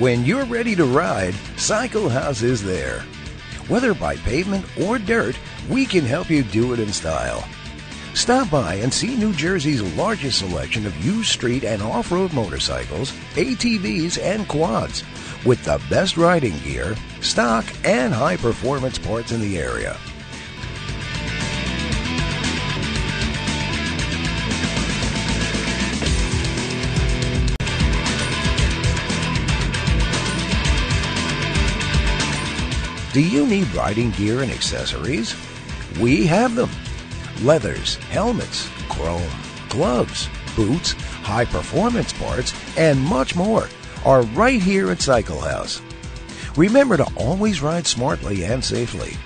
When you're ready to ride, Cyclehouse is there. Whether by pavement or dirt, we can help you do it in style. Stop by and see New Jersey's largest selection of used street and off-road motorcycles, ATVs, and quads, with the best riding gear, stock, and high-performance parts in the area. Do you need riding gear and accessories? We have them. Leathers, helmets, chrome, gloves, boots, high-performance parts, and much more are right here at Cyclehouse. Remember to always ride smartly and safely.